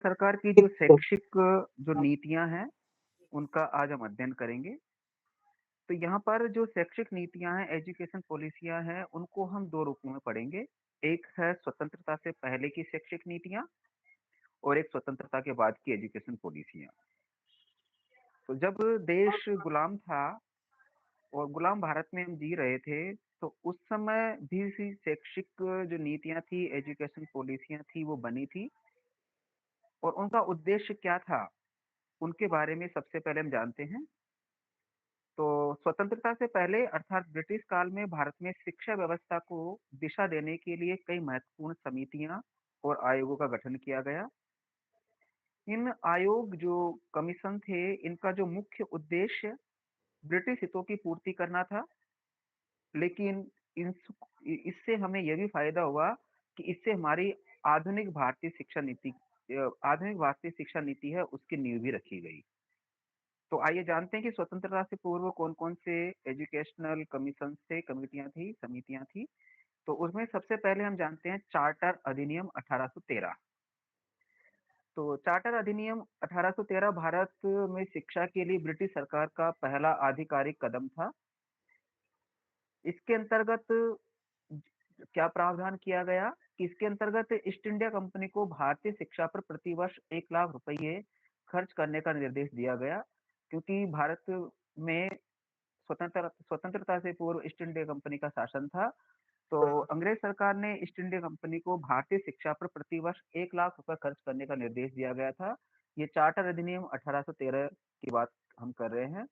सरकार की जो शैक्षिक जो नीतियाँ हैं, उनका आज हम अध्ययन करेंगे। तो यहाँ पर जो शैक्षिक नीतियाँ हैं, एजुकेशन पॉलिसियाँ हैं, उनको हम 2 रूपों में पढ़ेंगे। एक है स्वतंत्रता से पहले की शैक्षिक नीतियाँ और एक स्वतंत्रता के बाद की एजुकेशन पॉलिसियाँ। तो जब देश गुलाम था और गुलाम भारत में हम जी रहे थे, तो उस समय भी सी शैक्षिक जो नीतियाँ थी, एजुकेशन पॉलिसियाँ थी, वो बनी थी और उनका उद्देश्य क्या था, उनके बारे में सबसे पहले हम जानते हैं। तो स्वतंत्रता से पहले अर्थात ब्रिटिश काल में भारत में शिक्षा व्यवस्था को दिशा देने के लिए कई महत्वपूर्ण समितियां और आयोगों का गठन किया गया। इन आयोग जो कमीशन थे, इनका जो मुख्य उद्देश्य ब्रिटिश हितों की पूर्ति करना था। लेकिन इन इससे हमें यह भी फायदा हुआ कि इससे हमारी आधुनिक भारतीय शिक्षा नीति आधुनिक भारतीय शिक्षा नीति है, उसकी नींव भी रखी गई। तो आइए जानते हैं कि स्वतंत्रता से पूर्व कौन-कौन से एजुकेशनल कमीशंस थे, कमिटियाँ थी, समितियाँ थी। तो उसमें सबसे पहले हम जानते हैं चार्टर अधिनियम 1813। तो चार्टर अधिनियम 1813 भारत में शिक्षा के लिए ब्रिटिश सरकार का पहला आधिकारिक कदम था। इसके अंतर्गत क्या प्रावधान किया गया कि इसके अंतर्गत ईस्ट इंडिया कंपनी को भारतीय शिक्षा पर प्रतिवर्ष 1 लाख रुपए खर्च करने का निर्देश दिया गया, क्योंकि भारत में स्वतंत्रता से पूर्व ईस्ट इंडिया कंपनी का शासन था। तो अंग्रेज सरकार ने ईस्ट इंडिया कंपनी को भारतीय शिक्षा पर प्रतिवर्ष 1 लाख रुपए खर्च करने का निर्देश दिया गया था। ये चार्टर अधिनियम 1813 की बात हम कर रहे हैं।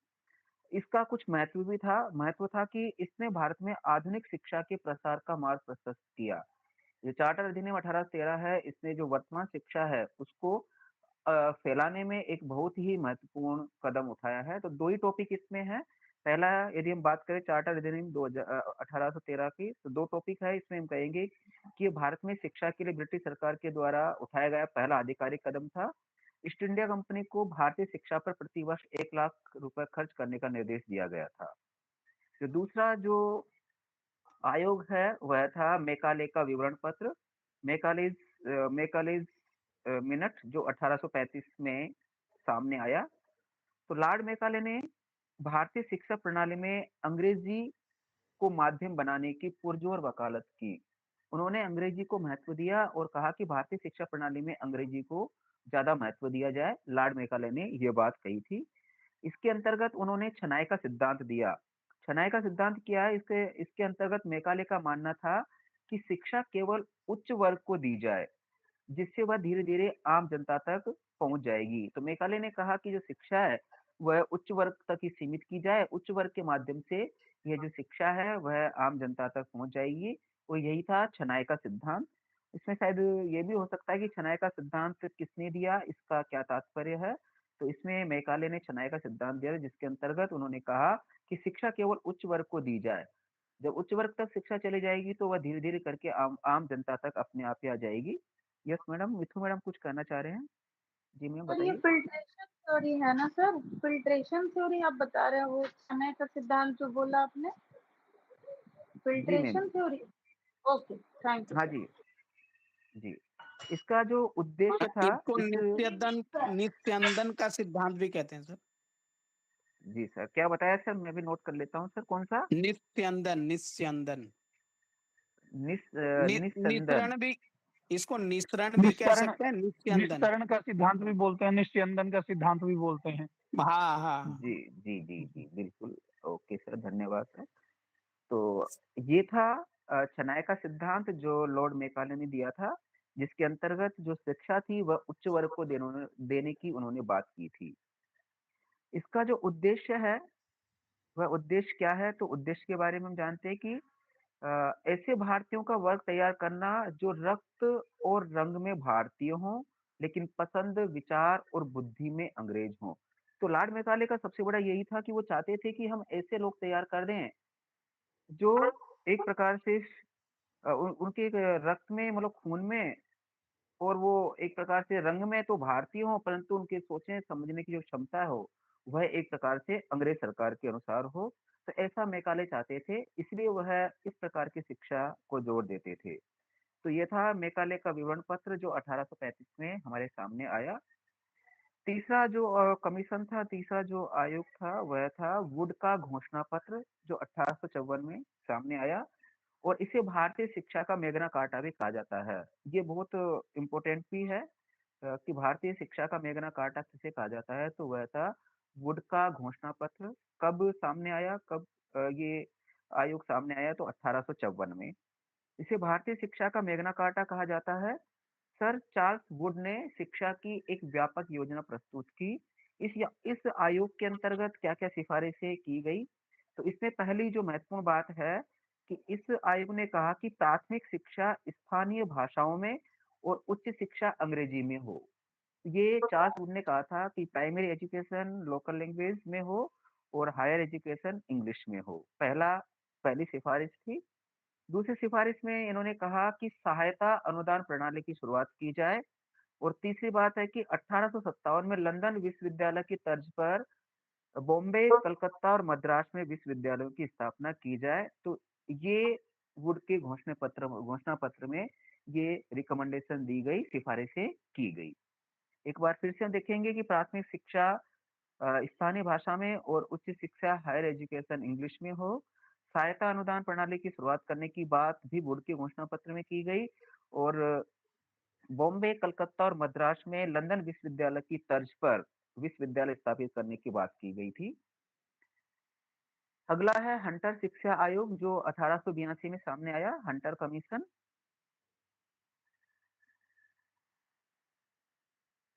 इसका कुछ महत्व था कि इसने भारत में आधुनिक शिक्षा के प्रसार का मार्ग प्रशस्त किया। ये चार्टर अधिनियम 1813 है, इसने जो वर्तमान शिक्षा है उसको फैलाने में एक बहुत ही महत्वपूर्ण कदम उठाया है। तो 2 ही टॉपिक इसमें हैं। पहला, यदि हम बात करें चार्टर अधिनियम 1813 की, तो 2 टॉपिक है इसमें। हम कहेंगे कि ये भारत में शिक्षा के लिए ब्रिटिश सरकार के द्वारा उठाया गया पहला आधिकारिक कदम था। ईस्ट इंडिया कंपनी को भारतीय शिक्षा पर प्रतिवर्ष 1 लाख रुपए खर्च करने का निर्देश दिया गया था। जो दूसरा जो आयोग है वह था मैकाले का विवरण पत्र, मैकालेज मैकालेज मिनट, जो 1835 में सामने आया। तो लॉर्ड मैकाले ने भारतीय शिक्षा प्रणाली में अंग्रेजी को माध्यम बनाने की पुरजोर वकालत की। उन्होंने अंग्रेजी को महत्व दिया और कहा कि भारतीय शिक्षा प्रणाली में अंग्रेजी को ज्यादा महत्व दिया जाए। लॉर्ड मैकाले ने यह बात कही थी। इसके अंतर्गत उन्होंने छनाई का सिद्धांत दिया। छनाई का सिद्धांत क्या है? इसके इसके अंतर्गत मैकाले का मानना था कि शिक्षा केवल उच्च वर्ग को दी जाए, जिससे वह धीरे-धीरे आम जनता तक पहुँच जाएगी। तो मैकाले ने कहा कि जो शिक्षा है, वह उच्च वर्ग तक ही सीमित की जाए, उच्च वर्ग के माध्यम से यह जो शिक्षा है, वह आम जनता तक पहुँच जाएगी। और यही था छनाई का सिद्धांत। इसमें शायद ये भी हो सकता है कि छनाई का सिद्धांत किसने दिया, इसका क्या तात्पर्य है? तो इसमें मैकाले ने छनाई का सिद्धांत दिया, जिसके अंतर्गत उन्होंने कहा कि शिक्षा केवल उच्च वर्ग को दी जाए। जब उच्च वर्ग तक शिक्षा चली जाएगी, तो वह धीरे-धीरे करके आम आम जनता तक अपने आप ही आ जाएगी। यस मैडम, मिथु मैडम कुछ कहना चाह रहे हैं? जी मैम सर ये बताइए। फिल्ट्रेशन थ्योरी है ना सर? फिल्ट्रेशन थ्योरी आप बता रहे हो, वो समय का सिद्धांत जो बोला आपने, जी ma'am. Filtration theory. Okay, thank you हाँ सर। जी, जी। इसका जो हाँ, उद्देश्य था इसको इस निस्यंदन का सिद्धांत भी कहते हैं सर। जी सर, क्या बताया सर? मैं भी नोट कर लेता हूँ सर, कौन-सा? निस्यंदन। निस्संदन। निसरण भी, इसको निसरण भी कह निस्तरण सकते हैं, निस्यंदन। निस्तरण का सिद्धांत भी बोलते हैं, निस्यंदन का सिद्धांत भी बोलते हैं। हाँ, हाँ। जी, जी, जी, जी, बिल्कुल। ओके सर, धन्यवाद सर। तो ये था छनाई का सिद्धांत जो लॉर्ड मैकाले ने दिया था, जिसके अंतर्गत जो शिक्षा थी वह उच्च वर्ग को देने की उन्होंने बात की थी। इसका जो उद्देश्य है, वह उद्देश्य क्या है? तो उद्देश्य के बारे में हम जानते हैं कि ऐसे भारतीयों का वर्ग तैयार करना जो रक्त और रंग में भारतीय हों, लेकिन पसंद, विचार और बुद्धि में अंग्रेज हों। तो लॉर्ड मैकाले का सबसे बड़ा यही था कि वो चाहते थे कि हम ऐसे लोग तैयार कर दें, जो एक प्रकार से उनके एक रक्त में, मतलब खून में, और वो एक प्रकार से रंग में तो भारतीय हों, परंतु उनके सोचने समझने की जो क्षमता हो, वह एक प्रकार से अंग्रेज सरकार के अनुसार हो। तो ऐसा मैकाले चाहते थे, इसलिए वह इस प्रकार की शिक्षा को जोर देते थे। तो ये था मेकाले का विवरण पत्र जो 1835 में हमारे सामने आया। तीसरा जो कमीशन था, तीसरा जो आयोग था, वह था वुड का घोषणा पत्र जो 1854 में सामने आया और इसे भारतीय शिक्षा का मैग्ना कार्टा भी कहा जाता है। ये बहुत इम्पोर्टेंट भी है कि भारतीय शिक्षा का मैग्ना कार्टा किसे कहा जाता है, तो वह था वुड का घोषणा पत्र। कब सामने आया, कब ये आयोग सामने आया, तो 1854 में। इसे भारतीय शिक्षा का मैग्ना कार्टा कहा जाता है। सर चार्ल्स वुड ने शिक्षा की एक व्यापक योजना प्रस्तुत की। इस आयोग के अंतर्गत क्या-क्या सिफारिशें की गई? तो इसमें पहली जो महत्वपूर्ण बात है कि इस आयोग ने कहा कि प्राथमिक शिक्षा स्थानीय भाषाओं में और उच्च शिक्षा अंग्रेजी में हो। ये चार्ल्स वुड ने कहा था कि प्राइमरी एजुकेशन लोकल लैंग्वेज में हो और हायर एजुकेशन इंग्लिश में हो। पहली सिफारिश थी। दूसरी सिफारिश में इन्होंने कहा कि सहायता अनुदान प्रणाली की शुरुआत की जाए और तीसरी बात है कि 1857 में लंदन विश्वविद्यालय की तर्ज पर बॉम्बे, कलकत्ता और मद्रास में विश्वविद्यालयों की स्थापना की जाए। तो ये वुड के घोषणा पत्र में ये रिकमेंडेशन दी गई, सिफारिशें की गई। एक बार फिर से हम देखेंगे कि प्राथमिक शिक्षा स्थानीय भाषा में और उच्च शिक्षा हायर एजुकेशन इंग्लिश में हो। सहायता अनुदान प्रणाली की शुरुआत करने की बात भी बोर्ड के घोषणा पत्र में की गई और बॉम्बे, कलकत्ता और मद्रास में लंदन विश्वविद्यालय की तर्ज पर विश्वविद्यालय स्थापित करने की बात की गई थी। अगला है हंटर शिक्षा आयोग जो 1882 में सामने आया, हंटर कमीशन।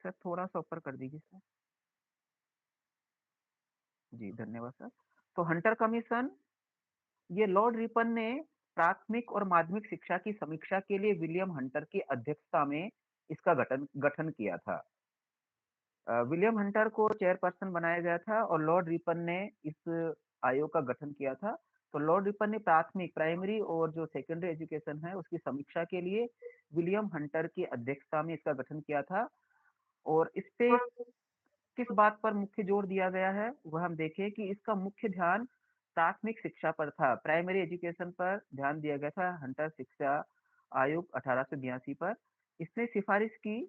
सर थोड़ा-सा ऊपर कर दीजिए सर। जी, धन्यवाद सर। तो हंटर कमीशन ये लॉर्ड रिपन ने प्राथमिक और माध्यमिक शिक्षा की समीक्षा के लिए विलियम हंटर की अध्यक्षता में इसका गठन गठन किया था। विलियम हंटर को चेयरपर्सन बनाया गया था और लॉर्ड रिपन ने इस आयोग का गठन किया था। तो लॉर्ड रिपन ने प्राथमिक, प्राइमरी और जो सेकेंडरी एजुकेशन है उसकी समीक्षा के लिए विलियम हंटर की अध्यक्षता में इसका गठन किया था और इस पे किस बात पर मुख्य जोर दिया गया है, वह हम देखें कि इसका मुख्य ध्यान प्राथमिक शिक्षा पर था, प्राइमरी एजुकेशन पर ध्यान दिया गया था हंटर शिक्षा आयोग 1882 पर। इसने सिफारिश की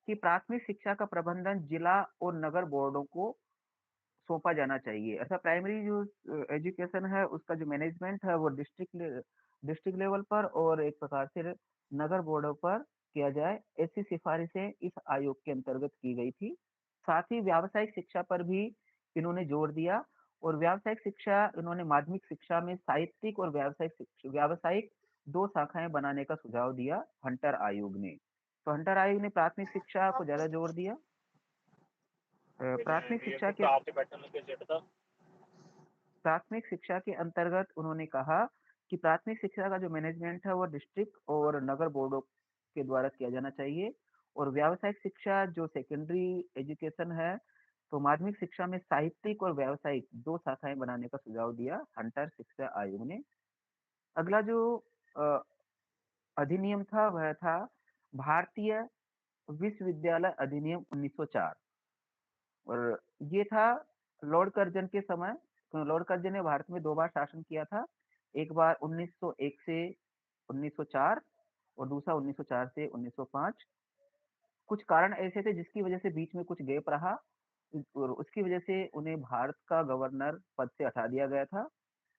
कि प्राथमिक शिक्षा का प्रबंधन जिला और नगर बोर्डों को सौंपा जाना चाहिए। अर्थात प्राइमरी जो एजुकेशन है उसका जो मैनेजमेंट है वो डिस्ट्रिक्ट लेवल पर और एक प्रकार से नगर बोर्डों पर किया जाए, ऐसी सिफारिशें इस आयोग के अंतर्गत की गई थी। साथ ही व्यावसायिक शिक्षा पर भी इन्होंने जोर दिया और व्यावसायिक शिक्षा इन्होंने माध्यमिक शिक्षा में साहित्यिक और व्यावसायिक 2 शाखाएँ बनाने का सुझाव दिया हंटर आयोग ने। तो हंटर आयोग ने प्राथमिक शिक्षा को ज़्यादा जोर दिया। प्राथमिक शिक्षा के प्राथमिक शिक्षा के अंतर्गत उन्होंने कहा कि प्राथमिक शिक्षा का जो मैनेजमेंट है वो डिस्ट्रिक्ट और नगर बोर्डों के द्वारा किया जाना चाहिए और व्यावसायिक शिक्षा जो सेकेंडरी एजुकेशन है तो माध्यमिक शिक्षा में साहित्यिक और व्यावसायिक 2 शाखाएं बनाने का सुझाव दिया हंटर शिक्षा आयोग ने। अगला जो अ, अधिनियम था वह था भारतीय विश्वविद्यालय अधिनियम 1904 और ये था लॉर्ड कर्जन के समय। तो लॉर्ड कर्जन ने भारत में 2 बार शासन किया था। एक बार 1901 से 1904 और दूसरा 1904 से 1905। कुछ कारण ऐसे थे जिसकी वजह से बीच में कुछ गैप रहा और उसकी वजह से उन्हें भारत का गवर्नर पद से हटा दिया गया था,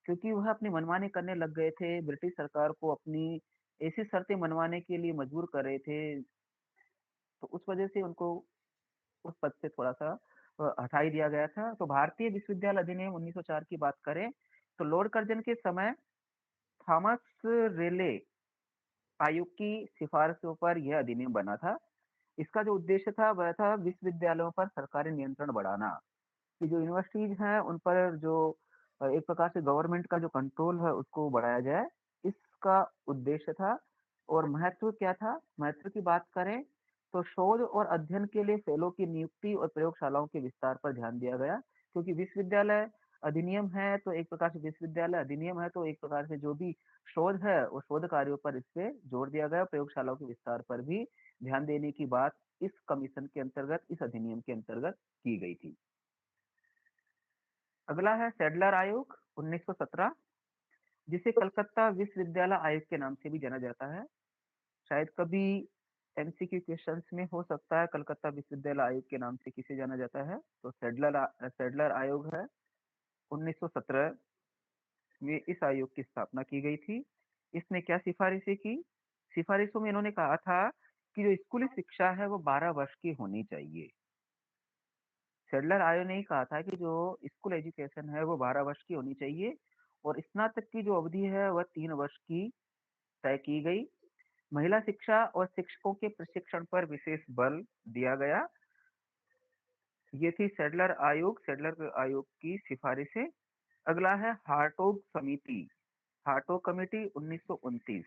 क्योंकि वह अपनी मनमानी करने लग गए थे, ब्रिटिश सरकार को अपनी ऐसी शर्तें मनवाने के लिए मजबूर कर रहे थे, तो उस वजह से उनको उस पद से थोड़ा-सा हटा ही दिया गया था। तो भारतीय विश्वविद्यालय अधिनियम 1904 की बात करें, तो लॉर्ड कर्जन के समय थॉमस रेले आयोग की सिफारिशों पर यह अधिनियम बना था। इसका जो उद्देश्य था वह था विश्वविद्यालयों पर सरकारी नियंत्रण बढ़ाना, कि जो यूनिवर्सिटीज़ हैं उन पर जो एक प्रकार से गवर्नमेंट का जो कंट्रोल है उसको बढ़ाया जाए, इसका उद्देश्य था। और महत्व क्या था? महत्व की बात करें तो शोध और अध्ययन के लिए फेलो की नियुक्ति और प्रयोगशालाओं के विस्तार पर ध्यान दिया गया, क्योंकि विश्वविद्यालय अधिनियम है तो एक प्रकार से विश्वविद्यालय अधिनियम है तो एक प्रकार से जो भी शोध है वो शोध कार्यों पर इस पे जोर दिया गया, प्रयोगशालाओं के विस्तार पर भी ध्यान देने की बात इस कमीशन के अंतर्गत, इस अधिनियम के अंतर्गत की गई थी। अगला है सैडलर आयोग 1917, जिसे कलकत्ता विश्वविद्यालय आयोग के नाम से भी जाना जाता है। शायद कभी एमसीक्यू क्वेश्चंस में हो सकता है, कलकत्ता विश्वविद्यालय आयोग के नाम से किसे जाना जाता है? तो सैडलर आयोग है। 1917 में इस आयोग की स्थापना की गई थी। इसने क्या सिफारिशें की? सिफारिशों में इन्होंने कहा था कि जो स्कूली शिक्षा है वो 12 वर्ष की होनी चाहिए। सैडलर आयोग ने ही कहा था कि जो स्कूल एजुकेशन है वो 12 वर्ष की होनी चाहिए और स्नातक की जो अवधि है वह 3 वर्ष की तय की गई। महिला शिक्षा और शिक्षकों के प्रशिक्षण पर विशेष बल दिया गया। ये थी सैडलर आयोग की सिफारिशें। अगला है हार्टोग समिति, हार्टोग कमेटी 1929।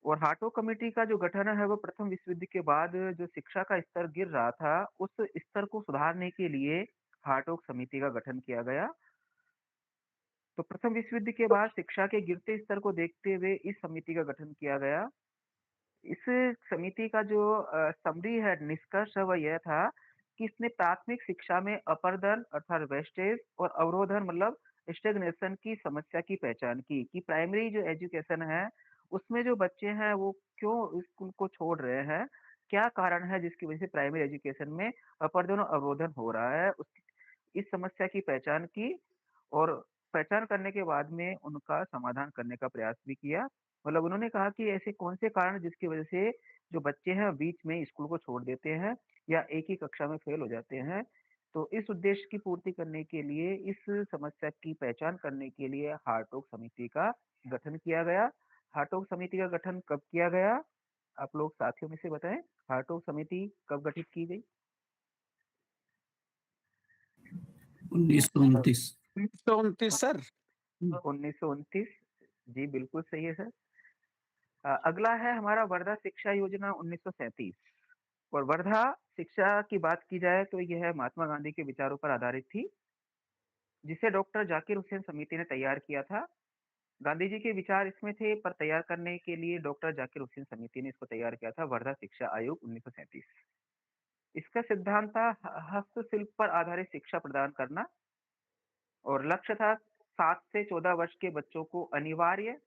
और हार्टोग कमेटी का जो गठन है वो प्रथम विश्व युद्ध के बाद जो शिक्षा का स्तर गिर रहा था, उस स्तर को सुधारने के लिए हार्टोग समिति का गठन किया गया। तो प्रथम विश्व युद्ध के बाद शिक्षा के गिरते स्तर को देखते हुए इस समिति का गठन किया गया। इस समिति का जो समरी है, निष्कर्ष है, वह यह था कि इसने प्राथमिक शिक्षा में अपर्दन अर्थात वेस्टेज और अवरोधन मतलब स्टेगनेशन की समस्या की पहचान की कि प्राइमरी जो एजुकेशन है उसमें जो बच्चे हैं वो क्यों स्कूल को छोड़ रहे हैं, क्या कारण है जिसकी वजह से प्राइमरी एजुकेशन में अपर्दन और अवरोधन हो रहा है, उस इस समस्या की पहचान की और पहचान करने के बाद में उनका समाधान करने का प्रयास भी किया। मतलब उन्होंने कहा कि ऐसे कौन से कारण जिसकी वजह से जो बच्चे हैं बीच में स्कूल को छोड़ देते हैं या एक ही कक्षा में फेल हो जाते हैं। तो इस उद्देश्य की पूर्ति करने के लिए, इस समस्या की पहचान करने के लिए हार्टोग समिति का गठन किया गया। हार्टोग समिति का गठन कब किया गया? आप लोग साथियों में से बताएं, हार्टोग समिति कब गठित की गई? 1929। 1929 सर। 1929। जी बिल्कुल सही है सर। अगला है हमारा वर्धा शिक्षा योजना 1937। और वर्धा शिक्षा की बात की जाए तो यह महात्मा गांधी के विचारों पर आधारित थी, जिसे डॉक्टर जाकिर हुसैन समिति ने तैयार किया था। गांधी जी के विचार इसमें थे, पर तैयार करने के लिए डॉक्टर जाकिर हुसैन समिति ने इसको तैयार किया था, वर्धा शिक्षा आयोग 1937। इसका सिद्धांत था हस्तशिल्प पर आधारित शिक्षा प्रदान करना और लक्ष्य था 7 से 14 वर्ष के बच्चों को अनिवार्य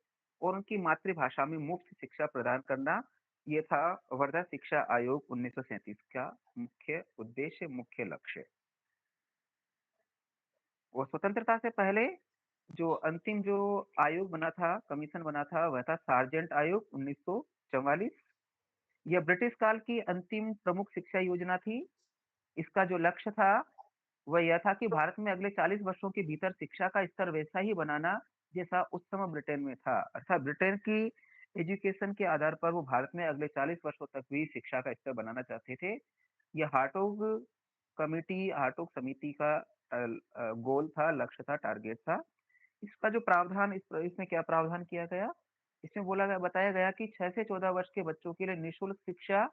और उनकी मातृभाषा में मुफ्त शिक्षा प्रदान करना। ये था वर्धा शिक्षा आयोग 1937 का मुख्य उद्देश्य, मुख्य लक्ष्य। और स्वतंत्रता से पहले जो अंतिम जो आयोग बना था, कमीशन बना था, वह था सार्जेंट आयोग 1944। यह ब्रिटिश काल की अंतिम प्रमुख शिक्षा योजना थी। इसका जो लक्ष्य था वह यह था कि भारत में अगले 40 वर्षों के भीतर शिक्षा का स्तर वैसा ही बनाना जैसा उस समय ब्रिटेन में था। अर्थात ब्रिटेन की एजुकेशन के आधार पर वो भारत में अगले 40 वर्षों तक भी शिक्षा का स्तर बनाना चाहते थे। यह हार्टोग समिति का गोल था, लक्ष्य था, टारगेट था। इसका जो प्रावधान, इसमें क्या प्रावधान किया गया? इसमें बताया गया कि 6 से 14 वर्ष के बच्चों के लिए निःशुल्क शिक्षा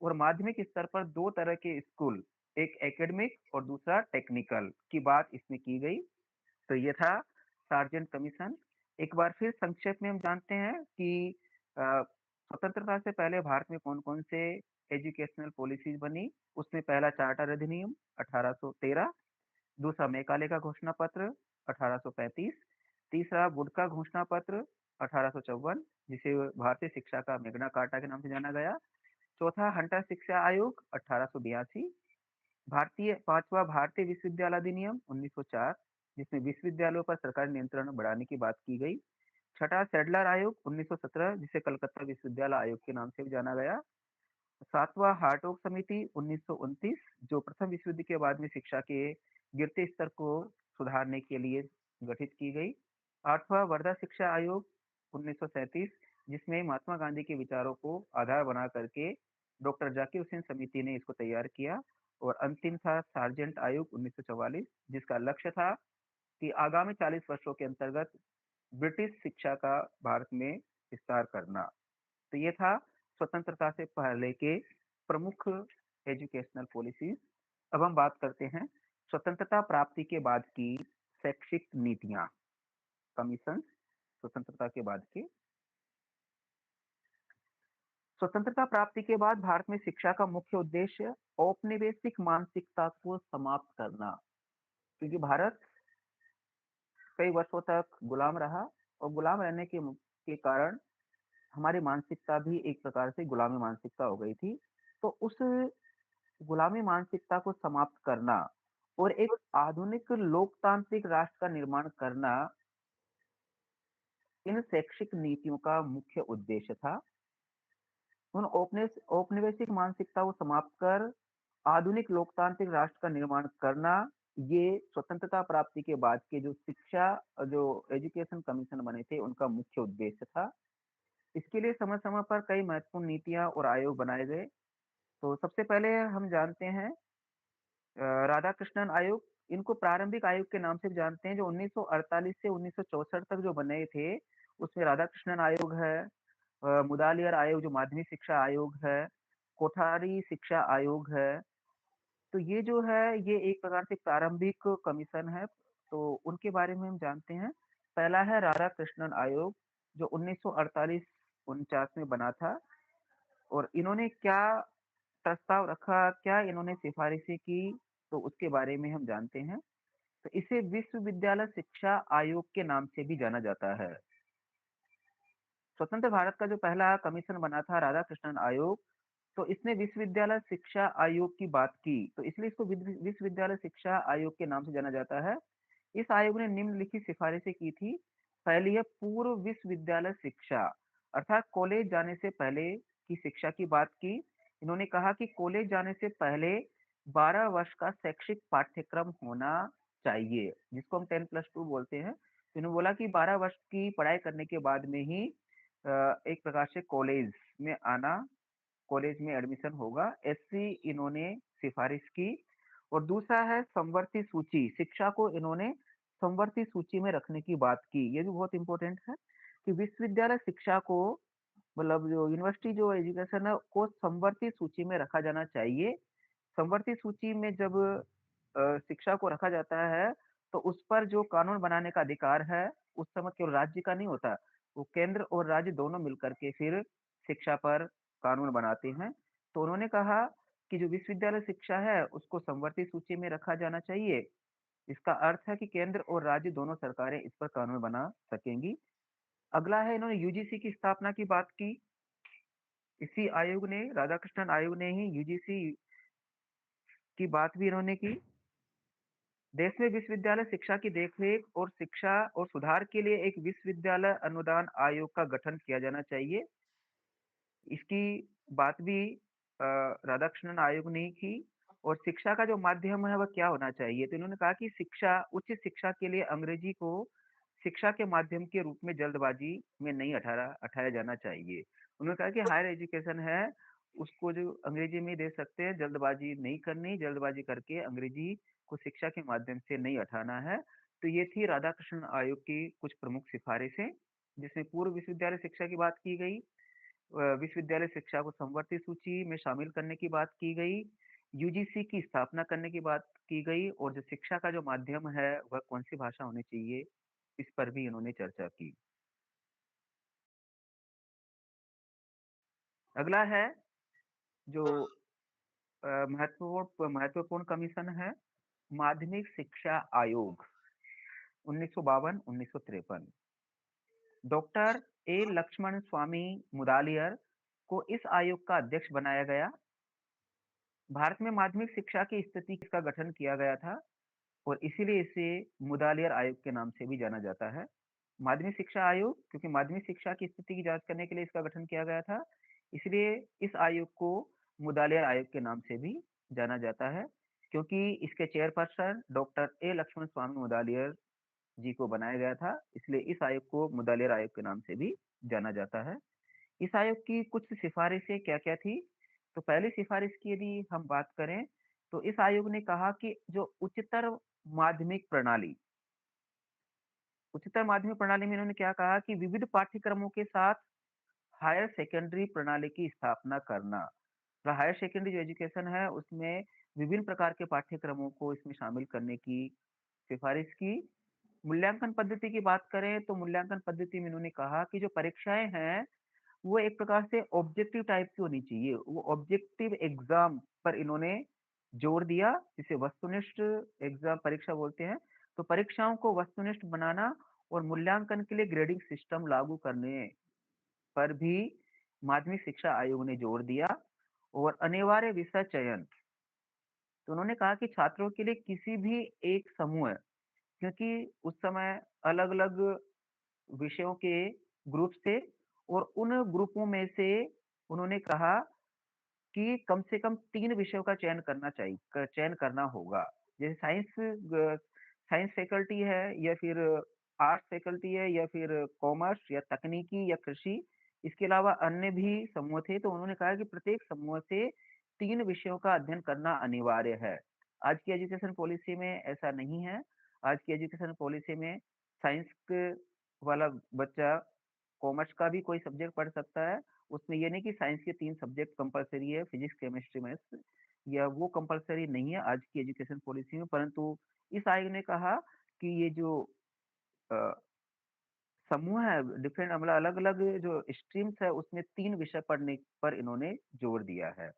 और माध्यमिक स्तर पर 2 तरह के स्कूल, एक एकेडमिक और दूसरा टेक्निकल की बात इसमें की गई। तो ये था सार्जेंट कमीशन। एक बार फिर संक्षेप में हम जानते हैं कि स्वतंत्रता से पहले भारत में कौन-कौन से एजुकेशनल पॉलिसीज बनी। उसमें पहला चार्टर अधिनियम 1813, दूसरा मैकाले का घोषणा पत्र 1835, तीसरा वुड का घोषणा पत्र 1854, जिसे भारतीय शिक्षा का मैग्ना कार्टा के नाम से जाना गया। चौथा हंटर शिक्षा आयोग 1882, पांचवा भारतीय विश्वविद्यालय अधिनियम 1904, जिसमें विश्वविद्यालयों पर सरकारी नियंत्रण बढ़ाने की बात की गई। छठा सैडलर आयोग 1917, जिसे कलकत्ता विश्वविद्यालय आयोग के नाम से भी जाना गया। सातवां हार्टोग समिति 1929, जो प्रथम विश्व युद्ध के बाद में शिक्षा के गिरते स्तर को सुधारने के लिए गठित की गई। आठवां वर्धा शिक्षा आयोग 1937, जिसमें महात्मा गांधी के विचारों को आधार बना करके डॉक्टर जाकिर हुसैन समिति ने इसको तैयार किया। और अंतिम था सार्जेंट आयोग 1944, जिसका लक्ष्य था कि आगामी 40 वर्षों के अंतर्गत ब्रिटिश शिक्षा का भारत में विस्तार करना। तो ये था स्वतंत्रता से पहले के प्रमुख एजुकेशनल पॉलिसीज। अब हम बात करते हैं स्वतंत्रता प्राप्ति के बाद की शैक्षिक नीतियां, कमीशन स्वतंत्रता के बाद के। स्वतंत्रता प्राप्ति के बाद भारत में शिक्षा का मुख्य उद्देश्य औपनिवेशिक मानसिकता को समाप्त करना, क्योंकि भारत कई वर्षों तक गुलाम रहा और गुलाम रहने के कारण हमारी मानसिकता भी एक प्रकार से गुलामी मानसिकता हो गई थी। तो उस गुलामी मानसिकता को समाप्त करना और एक आधुनिक लोकतांत्रिक राष्ट्र का निर्माण करना इन शैक्षिक नीतियों का मुख्य उद्देश्य था। उन औपनिवेशिक मानसिकता को समाप्त कर आधुनिक लोकतांत्रिक राष्ट्र का निर्माण करना, ये स्वतंत्रता प्राप्ति के बाद के जो एजुकेशन कमीशन बने थे, उनका मुख्य उद्देश्य था। इसके लिए समय-समय पर कई महत्वपूर्ण नीतियाँ और आयोग बनाए गए। तो सबसे पहले हम जानते हैं राधाकृष्णन आयोग। इनको प्रारंभिक आयोग के नाम से भी जानते हैं, जो 1948 से 1964 तक जो बने थे, उसमें राधाकृष्णन आयोग है, मुदालियर आयोग जो माध्यमिक शिक्षा आयोग है, कोठारी शिक्षा आयोग है। तो ये जो है, ये एक प्रकार से प्रारंभिक कमीशन है, तो उनके बारे में हम जानते हैं। पहला है राधाकृष्णन आयोग, जो 1948-49 में बना था और इन्होंने क्या प्रस्ताव रखा, क्या इन्होंने सिफारिशें की, तो उसके बारे में हम जानते हैं। तो इसे विश्वविद्यालय शिक्षा आयोग के नाम से भी जाना जाता है। स्वतंत्र भारत का जो पहला कमीशन बना था राधाकृष्णन आयोग, तो इसने विश्वविद्यालय शिक्षा आयोग की बात की, तो इसलिए इसको विश्वविद्यालय शिक्षा आयोग के नाम से जाना जाता है। इस आयोग ने निम्नलिखित सिफारिशें की थी। पहली है पूर्व विश्वविद्यालय शिक्षा, अर्थात कॉलेज जाने से पहले की शिक्षा की बात की। इन्होंने कहा कि कॉलेज जाने से पहले 12 वर्ष का शैक्षिक पाठ्यक्रम होना चाहिए, जिसको हम 10+2 बोलते हैं। तो इन्होंने बोला कि 12 वर्ष की पढ़ाई करने के बाद में ही एक प्रकार से कॉलेज में एडमिशन होगा, ऐसी इन्होंने सिफारिश की। और दूसरा है समवर्ती सूची, शिक्षा को इन्होंने समवर्ती सूची में रखने की बात की। ये भी बहुत इंपॉर्टेंट है कि विश्वविद्यालय शिक्षा को, मतलब जो यूनिवर्सिटी जो एजुकेशन है, को समवर्ती सूची में रखा जाना चाहिए। समवर्ती सूची में जब शिक्षा को रखा जाता है, तो उस पर जो कानून बनाने का अधिकार है, उस समय केवल राज्य का नहीं होता, वो केंद्र और राज्य दोनों मिलकर के फिर शिक्षा पर कानून बनाते हैं। तो उन्होंने कहा कि जो विश्वविद्यालय शिक्षा है, उसको समवर्ती सूची में रखा जाना चाहिए। इसका अर्थ है कि केंद्र और राज्य दोनों सरकारें इस पर कानून बना सकेंगी। अगला है, इन्होंने यूजीसी की स्थापना की बात की। इसी आयोग ने, राधाकृष्णन आयोग ने ही यूजीसी की बात भी इन्होंने की। देश में विश्वविद्यालय शिक्षा की देखरेख और शिक्षा और सुधार के लिए एक विश्वविद्यालय अनुदान आयोग का गठन किया जाना चाहिए। इसकी बात भी राधाकृष्णन आयोग ने ही की। और शिक्षा का जो माध्यम है, वह क्या होना चाहिए? तो इन्होंने कहा कि उच्च शिक्षा के लिए अंग्रेजी को शिक्षा के माध्यम के रूप में जल्दबाजी में नहीं उठाया जाना चाहिए। उन्होंने कहा कि हायर एजुकेशन है, उसको जो अंग्रेजी में दे सकते हैं, जल्दबाजी नहीं करनी, जल्दबाजी करके अंग्रेजी को शिक्षा के माध्यम से नहीं उठाना है। तो ये थी राधाकृष्णन आयोग की कुछ प्रमुख सिफारिशें, जिसमें पूर्व विश्वविद्यालय शिक्षा की बात की गई, विश्वविद्यालय शिक्षा को समवर्ती सूची में शामिल करने की बात की गई, यूजीसी की स्थापना करने की बात की गई, और जो शिक्षा का जो माध्यम है, वह कौन सी भाषा होनी चाहिए, इस पर भी इन्होंने चर्चा की। अगला है जो महत्वपूर्ण कमीशन है, माध्यमिक शिक्षा आयोग 1952-1953। डॉक्टर ए लक्ष्मण स्वामी मुदालियर को इस आयोग का अध्यक्ष बनाया गया। भारत में माध्यमिक शिक्षा की स्थिति का गठन किया गया था और इसीलिए इसे मुदालियर आयोग के नाम से भी जाना जाता है। माध्यमिक शिक्षा आयोग, क्योंकि माध्यमिक शिक्षा की स्थिति की जांच करने के लिए इसका गठन किया गया था, इसलिए इस आयोग को मुदालियर आयोग के नाम से भी जाना जाता है, क्योंकि इसके चेयरपर्सन डॉक्टर ए लक्ष्मण स्वामी मुदालियर जी को बनाया गया था, इसलिए इस आयोग को मुदालियर आयोग के नाम से भी जाना जाता है। इस आयोग की कुछ सिफारिशें क्या-क्या थी? तो पहली सिफारिश की यदि हम बात करें, तो इस आयोग ने कहा कि जो माध्यमिक प्रणाली उच्चतर माध्यमिक प्रणाली में इन्होंने क्या कहा कि विविध पाठ्यक्रमों के साथ हायर सेकेंडरी प्रणाली की स्थापना करना। तो हायर सेकेंडरी जो एजुकेशन है, उसमें विभिन्न प्रकार के पाठ्यक्रमों को इसमें शामिल करने की सिफारिश की। मूल्यांकन पद्धति की बात करें, तो मूल्यांकन पद्धति में इन्होंने कहा कि जो परीक्षाएँ हैं, वो एक प्रकार से ऑब्जेक्टिव टाइप की होनी चाहिए। वो ऑब्जेक्टिव एग्ज़ाम पर इन्होंने जोर दिया, जिसे वस्तुनिष्ठ एग्ज़ाम परीक्षा बोलते हैं। तो परीक्षाओं को वस्तुनिष्ठ बनाना और मूल्यांकन के लिए ग्रेडिंग सिस्टम लागू करने पर भी माध्यमिक शिक्षा आयोग ने जोर दिया और अनिवार्य विषय चयन। तो उन्होंने कहा कि छात्रों के लिए किसी भी एक समूह, क्योंकि उस समय अलग-अलग विषयों के ग्रुप थे और उन ग्रुपों में से उन्होंने कहा कि कम से कम 3 विषयों का चयन करना होगा। जैसे साइंस फैकल्टी है या फिर आर्ट्स फैकल्टी है या फिर कॉमर्स या तकनीकी या कृषि, इसके अलावा अन्य भी समूह थे, तो उन्होंने कहा कि प्रत्येक समूह से 3 विषयों का अध्ययन करना अनिवार्य है। आज की एजुकेशन पॉलिसी में ऐसा नहीं है। आज की एजुकेशन पॉलिसी में साइंस क वाला बच्चा कॉमर्स का भी कोई सब्जेक्ट पढ़ सकता है। उसमें ये नहीं कि साइंस के 3 सब्जेक्ट कंपल्सरी है, फिजिक्स, केमिस्ट्री, मैथ्स, या वो कंपल्सरी नहीं है आज की एजुकेशन पॉलिसी में। परंतु इस आयोग ने कहा कि ये जो अ, समूह है, डिफरेंट मतलब अलग-अलग जो स्ट्रीम्स है, उसमें 3 विषय पढ़ने पर इन्होंने जोर दिया है।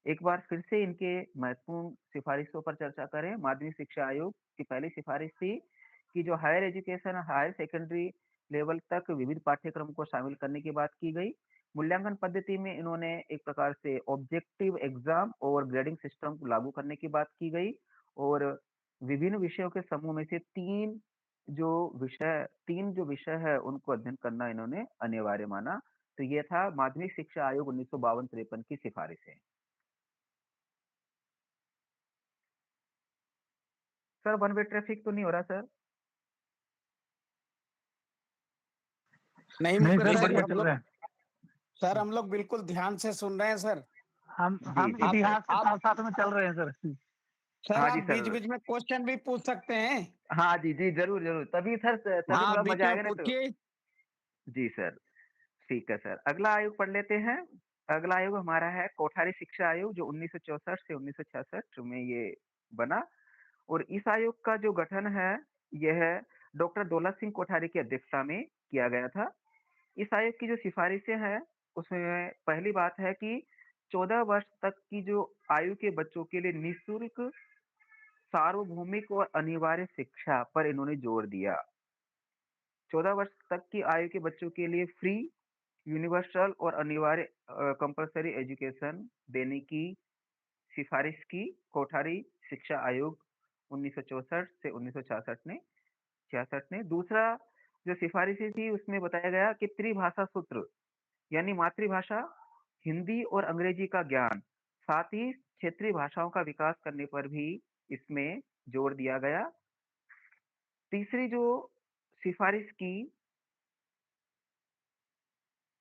एक बार फिर से इनके महत्वपूर्ण सिफारिशों पर चर्चा करें। माध्यमिक शिक्षा आयोग की पहली सिफारिश थी कि जो हायर सेकेंडरी लेवल तक विविध पाठ्यक्रम को शामिल करने की बात की गई। मूल्यांकन पद्धति में इन्होंने एक प्रकार से ऑब्जेक्टिव एग्जाम और ग्रेडिंग सिस्टम को लागू करने की बात की गई और विभिन्न विषयों के समूह में से 3 जो विषय है उनको अध्ययन करना इन्होंने अनिवार्य माना। तो ये था माध्यमिक शिक्षा आयोग 1952-53 की सिफारिशें। सर, वन वे ट्रैफिक तो नहीं हो रहा सर? नहीं नहीं सर, सर, बढ़िया हम चल लोग रहा है। सर हम लोग बिल्कुल ध्यान से सुन रहे हैं सर। हम जी, जी, आप इतिहास के आप साथ-साथ में चल रहे हैं सर। सर हाँ आप जी सर। बीच-बीच में क्वेश्चन भी पूछ सकते हैं। हाँ जी, जी, ज़रूर, ज़रूर। तभी हाँ, थोड़ा बीच मज़ा में आएगा, नहीं तो। पूछिए। जी सर, ठीक है सर। अगला आयोग पढ़ लेते हैं। अगला आयोग हमारा है कोठारी शिक्षा आयोग, जो 1964 से 1966 में ये बना और इस आयोग का जो गठन है, यह डॉक्टर दौलत सिंह कोठारी की अध्यक्षता में किया गया था। इस आयोग की जो सिफारिशें हैं, उसमें पहली बात है कि 14 वर्ष तक की जो आयु के बच्चों के लिए निःशुल्क, सार्वभौमिक और अनिवार्य शिक्षा पर इन्होंने जोर दिया। 14 वर्ष तक की आयु के बच्चों के लिए फ्री, यूनिवर्सल और अनिवार्य कंपल्सरी एजुकेशन देने की सिफारिश की कोठारी शिक्षा आयोग 1964 से 1966 ने। दूसरा जो सिफारिशें थी, उसमें बताया गया कि त्रिभाषा सूत्र, यानी मातृभाषा हिंदी और अंग्रेजी का ज्ञान, साथ ही क्षेत्रीय भाषाओं का विकास करने पर भी इसमें जोर दिया गया। तीसरी जो सिफारिश की,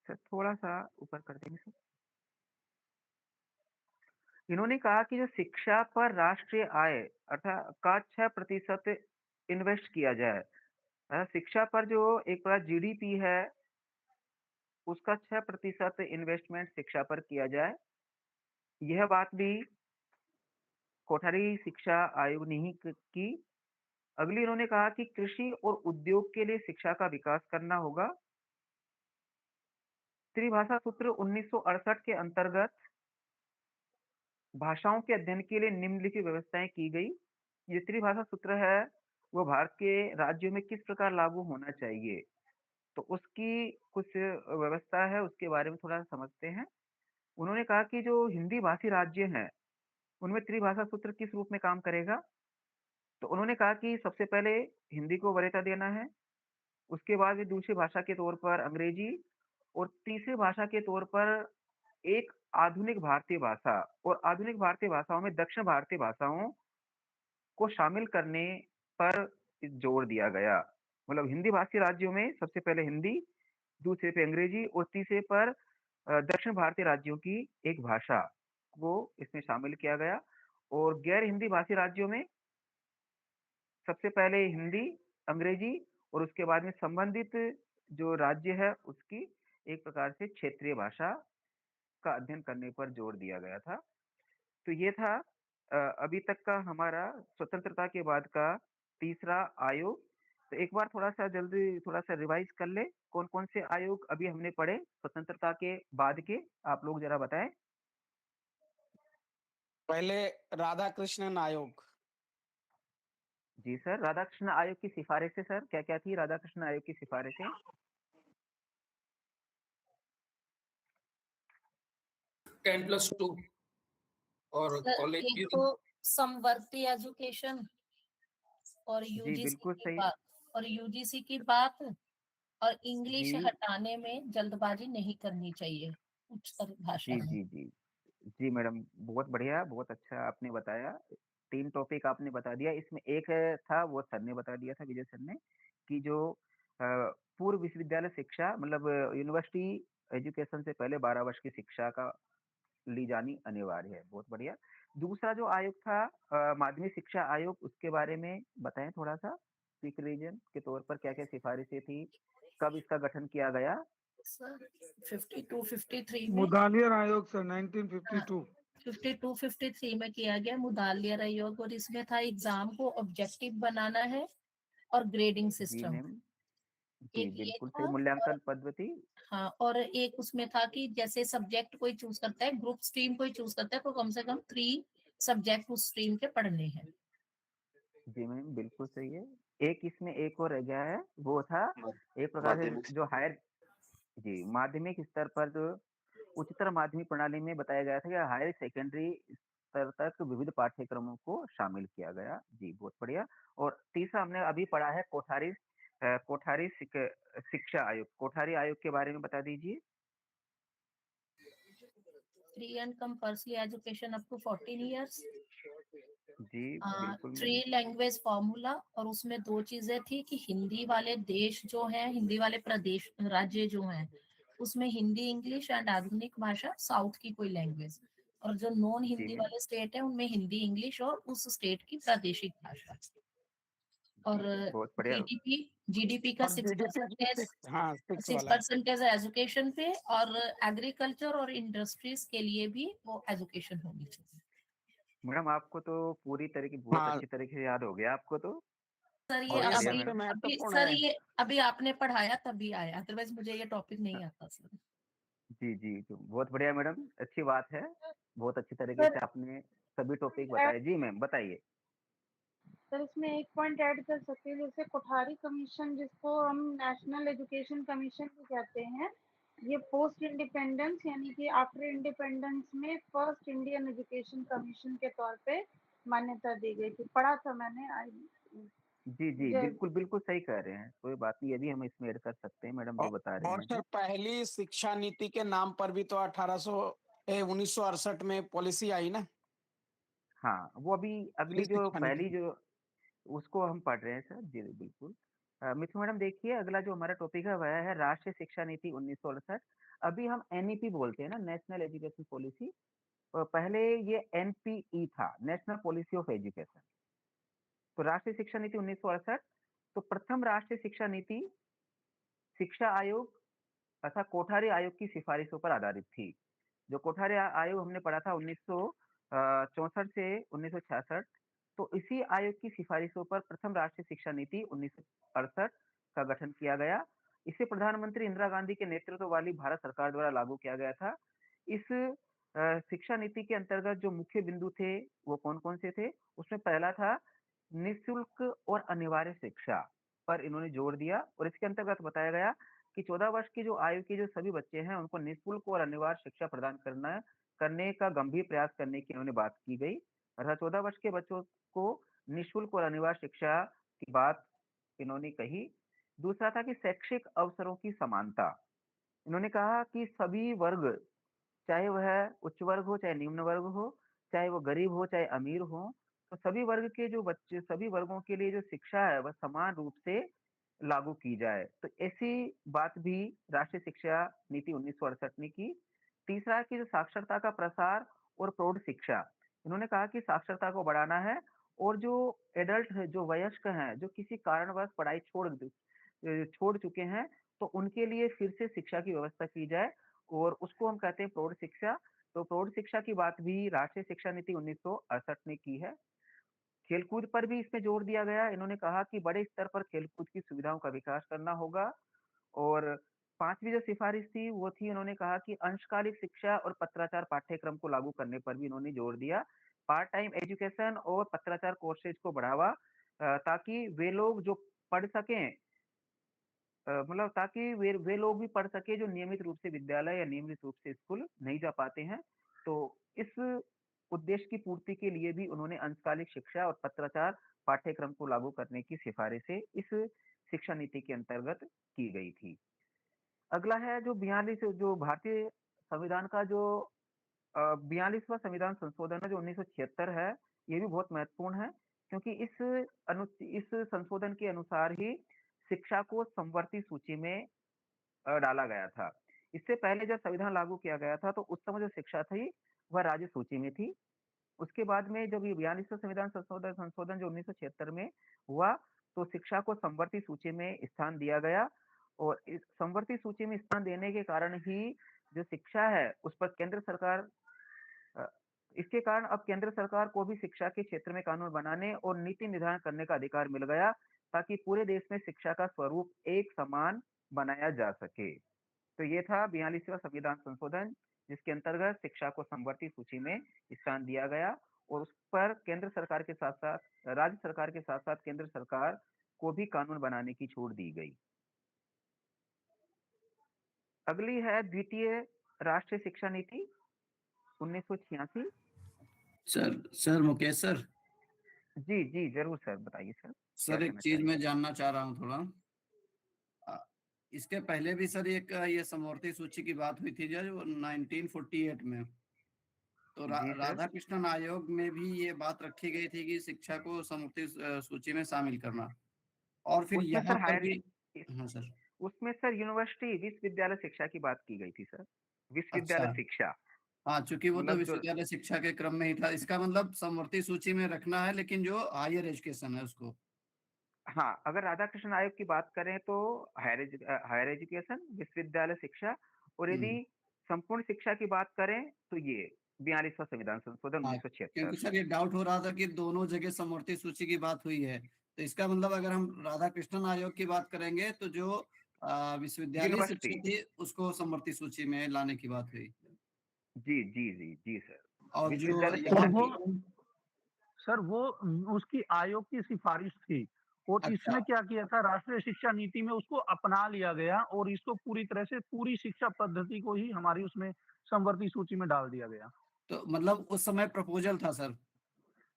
सर थोड़ा-सा ऊपर कर देंगे सर? इन्होंने कहा कि जो शिक्षा पर राष्ट्रीय आय अर्थात का 6% इन्वेस्ट किया जाए। शिक्षा पर जो एक प्रकार जीडीपी है, उसका 6% इन्वेस्टमेंट शिक्षा पर किया जाए। यह बात भी कोठारी शिक्षा आयोग ने ही की। अगली इन्होंने कहा कि कृषि और उद्योग के लिए शिक्षा का विकास करना होगा। त्रिभाषा सूत्र 1968 के अंतर्गत भाषाओं के अध्ययन के लिए निम्नलिखित व्यवस्थाएं की गई। ये त्रिभाषा सूत्र है, वो भारत के राज्यों में किस प्रकार लागू होना चाहिए, तो उसकी कुछ व्यवस्था है, उसके बारे में थोड़ा समझते हैं। उन्होंने कहा कि जो हिंदी भाषी राज्य हैं, उनमें त्रिभाषा सूत्र किस रूप में काम करेगा। तो उन्होंने कहा कि सबसे पहले हिंदी को वरीयता देना है, उसके बाद में दूसरी भाषा के तौर पर अंग्रेजी और तीसरी भाषा के तौर पर एक आधुनिक भारतीय भाषा, और आधुनिक भारतीय भाषाओं में दक्षिण भारतीय भाषाओं को शामिल करने पर जोर दिया गया। मतलब हिंदी भाषी राज्यों में सबसे पहले हिंदी, दूसरे पे अंग्रेजी और तीसरे पर दक्षिण भारतीय राज्यों की एक भाषा को इसमें शामिल किया गया और गैर हिंदी भाषी राज्यों में सबसे पहले हिंदी, अंग्रेजी और उसके बाद में संबंधित जो राज्य है उसकी एक प्रकार से क्षेत्रीय भाषा का अध्ययन करने पर जोर दिया गया था। तो ये था अभी तक का हमारा स्वतंत्रता के बाद का तीसरा आयोग। तो एक बार थोड़ा-सा जल्दी थोड़ा-सा रिवाइज़ कर लें, कौन-कौन से आयोग अभी हमने पढ़े स्वतंत्रता के बाद के, आप लोग ज़रा बताएँ? पहले राधा कृष्णन आयोग, जी सर, राधाकृष्ण आयोग की सिफारिशें सर क्या-क्या थी राधाकृष्ण आयोग की सिफारिशें? 10+2 और सर कॉलेज एक तो समवर्ती एजुकेशन और जी, यूजीसी बिल्कुल की सही। बात और यूजीसी की बात और इंग्लिश जी, हटाने में जल्दबाजी नहीं करनी चाहिए उच्चतर भाषा जी, में। जी, जी। जी मैडम, बहुत बढ़िया, बहुत अच्छा आपने बताया। 3 टॉपिक आपने बता दिया। इसमें एक था वो सर ने बता दिया था, विजय सर ने, कि जो अ, पूर्व विश्वविद्यालय शिक्षा मतलब यूनिवर्सिटी एजुकेशन से पहले 12 वर्ष की शिक्षा का ली जानी अनिवार्य है। बहुत बढ़िया। दूसरा जो आयोग था माध्यमिक शिक्षा आयोग, उसके बारे में बताएँ थोड़ा-सा? क्विक रिविजन के तौर पर क्या-क्या सिफ़ारिशें थी? कब इसका गठन किया गया? सर 52 53 में मुदालियर आयोग सर 1952। 52 53 में किया गया मुदालियर आयोग और इसमें था एग्जाम को ऑब्जेक्टिव बनाना है और ग्रेडिंग जी सिस्टम। मैम। जी, एक ये बिल्कुल था सही मूल्यांकन पद्धति। हाँ और एक उसमें था कि जैसे सब्जेक्ट कोई चूज करता है, ग्रुप स्ट्रीम कोई चूज करता है तो कम से कम 3 सब्जेक्ट उस स्ट्रीम के पढ़ने हैं। जी मैम, बिल्कुल सही है। एक इसमें एक और रह गया है, वो था एक प्रकार माध्यमिक से जो हायर जी, माध्यमिक स्तर पर जो उच्चतर माध्यमिक प्रणाली में बताया गया था कि हायर सेकेंडरी स्तर तक विविध पाठ्यक्रमों को शामिल किया गया। जी, बहुत बढ़िया। और तीसरा हमने अभी पढ़ा है कोठारी शिक्षा आयोग। कोठारी आयोग के बारे में बता दीजिए। Free and compulsory education up to 14 years. जी, बिल्कुल 3 मैम। लैंग्वेज फॉर्मूला और उसमें 2 चीजें थी कि हिंदी वाले देश जो हैं, हिंदी वाले प्रदेश राज्य जो हैं उसमें हिंदी इंग्लिश एंड आधुनिक भाषा साउथ की कोई लैंग्वेज और जो नॉन जी हिंदी मैम। वाले स्टेट है उनमें हिंदी इंग्लिश और उस स्टेट की प्रादेशिक भाषा। और बहुत बढ़िया। जीडीपी का और जीडीपी 6 हाँ 6 सिक्स वाला परसेंटेज एजुकेशन पे और एग्रीकल्चर और इंडस्ट्रीज के लिए भी वो एजुकेशन होनी चाहिए। मैडम आपको तो पूरी तरीके बहुत हाँ अच्छी तरीके से याद हो गया आपको तो। सर ये और बहुत ये बढ़िया अभी सबसे मैडम। अभी महत्वपूर्ण सर है। ये अभी आपने पढ़ाया तभी आया, अदरवाइज मुझे ये टॉपिक नहीं आता सर। जी, जी, तो बहुत बढ़िया मैडम, अच्छी बात है। बहुत अच्छी तरीके सर से आपने सभी टॉपिक बताए। जी मैम, बताइए। सर इसमें एक पॉइंट ऐड कर सकते हैं, जैसे कोठारी कमीशन जिसको हम नेशनल एजुकेशन कमीशन भी कहते हैं, ये पोस्ट इंडिपेंडेंस यानी कि आफ्टर इंडिपेंडेंस में फर्स्ट इंडियन एजुकेशन कमीशन के तौर पे मान्यता दी गई थी। पढ़ा था मैंने। जी, जी, मुझे बिल्कुल, बिल्कुल सही कह रहे हैं। कोई बात नहीं, ये भी हम इसमें ऐड कर सकते हैं, मैडम जो बता रहे और हैं। सर जी। पहली शिक्षा नीति के नाम पर भी तो 1968 में पॉलिसी आई ना, हाँ, वो अभी पहली अगली जो शिक्षा नीति। पहली जो उसको हम पढ़ रहे हैं सर। जी, बिल्कुल। मिथुन मैडम देखिए, अगला जो हमारा टॉपिक है वह है राष्ट्रीय शिक्षा नीति 1968। अभी हम एनईपी बोलते हैं ना, नेशनल एजुकेशन पॉलिसी। पहले ये एनपीई था, नेशनल पॉलिसी ऑफ एजुकेशन। तो राष्ट्रीय शिक्षा नीति 1968, तो प्रथम राष्ट्रीय शिक्षा नीति शिक्षा आयोग तथा कोठारी आयोग की सिफारिशों पर आधारित थी। जो कोठारी आयोग हमने पढ़ा था 1964 से 1966, तो इसी आयोग की सिफारिशों पर प्रथम राष्ट्रीय शिक्षा नीति 1968 का गठन किया गया। इसे प्रधानमंत्री इंदिरा गांधी के नेतृत्व वाली भारत सरकार द्वारा लागू किया गया था। इस शिक्षा नीति के अंतर्गत जो मुख्य बिंदु थे वो कौन-कौन से थे? उसमें पहला था निःशुल्क और अनिवार्य शिक्षा पर इन्होंने जोर दिया और इसके अंतर्गत बताया गया कि 14 वर्ष की जो आयु के जो सभी बच्चे हैं उनको निःशुल्क और अनिवार्य शिक्षा प्रदान करने का गंभीर प्रयास करने की इन्होंने बात की गई। अर्थात 14 वर्ष के बच्चों को निःशुल्क और अनिवार्य शिक्षा की बात इन्होंने कही। दूसरा था कि शैक्षिक अवसरों की समानता। इन्होंने कहा कि सभी वर्ग, चाहे वह उच्च वर्ग हो, चाहे निम्न वर्ग हो, चाहे वो गरीब हो, चाहे अमीर हो, तो सभी वर्ग के जो बच्चे सभी वर्गों के लिए जो शिक्षा है वह समान रूप से लागू की जाए। तो ऐसी बात भी राष्ट्रीय शिक्षा नीति 1968 ने की। तीसरा है कि जो साक्षरता का प्रसार और प्रौढ़ शिक्षा, इन्होंने कहा कि साक्षरता को बढ़ाना है और जो एडल्ट है, जो वयस्क हैं, जो किसी कारणवश पढ़ाई छोड़ चुके हैं, तो उनके लिए फिर से शिक्षा की व्यवस्था की जाए और उसको हम कहते हैं प्रौढ़ शिक्षा। तो प्रौढ़ शिक्षा की बात भी राष्ट्रीय शिक्षा नीति 1968 ने की है। खेलकूद पर भी इसमें जोर दिया गया। इन्होंने कहा कि बड़े स्तर पर खेलकूद की सुविधाओं का विकास करना होगा और 5वीं जो सिफारिश थी वो थी, इन्होंने कहा कि अंशकालिक शिक्षा और पत्राचार पाठ्यक्रम को लागू करने पर भी इन्होंने जोर दिया। पार्ट टाइम एजुकेशन और पत्राचार कोर्सेज को बढ़ावा ताकि वे लोग जो पढ़ सकें, मतलब ताकि वे लोग भी पढ़ सके जो नियमित रूप से विद्यालय या नियमित रूप से स्कूल नहीं जा पाते हैं। तो इस उद्देश्य की पूर्ति के लिए भी उन्होंने अंशकालिक शिक्षा और पत्राचार पाठ्यक्रम को लागू करने की सिफारिशें इस शिक्षा नीति के अंतर्गत की गई थी। अगला है जो 42 जो भारतीय संविधान का जो 42वां संविधान संशोधन है जो 1976 है, ये भी बहुत महत्वपूर्ण है क्योंकि इस संशोधन के अनुसार ही शिक्षा को समवर्ती सूची में डाला गया था। इससे पहले जब संविधान लागू किया गया था तो उस समय जो शिक्षा थी वह राज्य सूची में थी। उसके बाद में जब ये 42वां संविधान संशोधन जो 1976 में हुआ तो शिक्षा को समवर्ती सूची में स्थान दिया गया और इस समवर्ती सूची में स्थान देने के कारण ही जो शिक्षा है उस पर केंद्र सरकार इसके कारण अब केंद्र सरकार को भी शिक्षा के क्षेत्र में कानून बनाने और नीति निर्धारण करने का अधिकार मिल गया ताकि पूरे देश में शिक्षा का स्वरूप एक समान बनाया जा सके। तो ये था 42वां संविधान संशोधन जिसके अंतर्गत शिक्षा को समवर्ती सूची में स्थान दिया गया और उस पर केंद्र सरकार के साथ साथ राज्य सरकार के साथ साथ केंद्र सरकार को भी कानून बनाने की छूट दी गई। अगली है द्वितीय राष्ट्रीय शिक्षा नीति 1986। Sir Mukesh sir. जी जी जरूर सर, बताइए सर। सर एक चीज मैं जानना चाह रहा हूँ थोड़ा। इसके पहले भी सर एक ये समवर्ती सूची की बात हुई थी जो 1948 में, तो राधा कृष्णन आयोग में भी ये बात रखी गई थी कि शिक्षा को समवर्ती सूची में शामिल करना, और फिर यहाँ पर भी। हाँ सर, उसमें सर यूनिवर्सिटी विश्वविद्यालय शिक्षा की बात की गई थी सर, विश्वविद्यालय शिक्षा। हाँ, चूंकि वो तो विश्वविद्यालय शिक्षा के क्रम में ही था, इसका मतलब समवर्ती सूची में रखना है लेकिन जो हायर एजुकेशन है उसको। हाँ, अगर राधा कृष्ण आयोग की बात करें तो हायर एजुकेशन, विश्वविद्यालय शिक्षा, और यदि संपूर्ण शिक्षा की बात करें तो ये 42वां संविधान संशोधन 1976। क्योंकि सर ये डाउट हो रहा था कि दोनों जगह समवर्ती सूची की बात हुई है, तो इसका मतलब अगर हम राधा कृष्णन आयोग की बात करेंगे तो जो विश्वविद्यालय शिक्षा थी उसको समवर्ती सूची में लाने की बात हुई। जी जी जी जी सर। और जो वो उसकी आयोग की सिफारिश थी और इसमें क्या किया था, राष्ट्रीय शिक्षा नीति में उसको अपना लिया गया और इसको पूरी तरह से पूरी शिक्षा पद्धति को ही हमारी उसमें समवर्ती सूची में डाल दिया गया। तो मतलब उस समय प्रपोजल था सर।